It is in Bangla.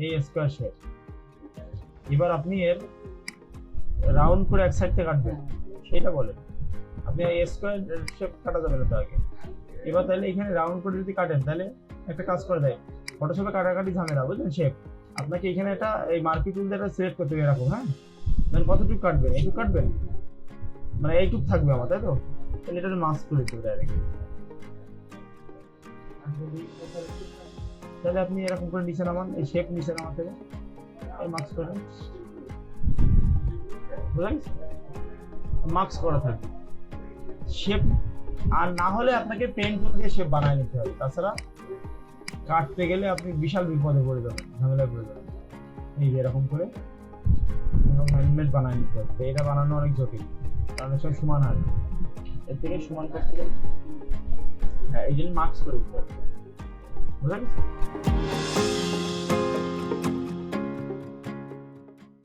এই স্কোয়ার শেপ। এবার আপনি এর রাউন্ড করে এক সাইড থেকে কাটবেন, সেটা বলেন। আপনি এই স্কোয়ার শেপ কাটা যাবে না তো আগে। এবার তাহলে এখানে রাউন্ড করে যদি কাটেন তাহলে একটা কাজ করে দেয়, ফটোশপে কাটাকাটি ঝামেলা, বুঝলেন? শেপ আপনাকে এখানে একটা এই মার্কি টুল দিয়ে সিলেক্ট করতে হবে এরকম, হ্যাঁ? মানে কতটুকু কাটবেন, এইটুকু কাটবেন, মানে এইটুকু থাকবে আমার, তাই তো? তাহলে এটা মাস্ক করে দিতে হবে ডাইরেক্ট। তাহলে আপনি এরকম করে নিচে নামান, এই শেপ নিচে নামাতে হবে, এই মাস্ক করে বুঝলেন, মাস্ক করা থাকবে শেপ। আর না হলে আপনাকে পেন টুল দিয়ে শেপ বানায় নিতে হবে, তাছাড়া কাটতে গেলে আপনি বিশাল বিপদে পড়ে যাবেন, ঝামেলায় পড়ে যাবেন। এই যে এরকম করে হ্যান্ডমেড বানায় নিতে হবে, তো এটা বানানো অনেক জটিল, কারণ সব সমান হয় না, এর থেকে সমান করতে গেলে হ্যাঁ এই জন্য মাস্ক করে দিতে হবে, বুঝলেন?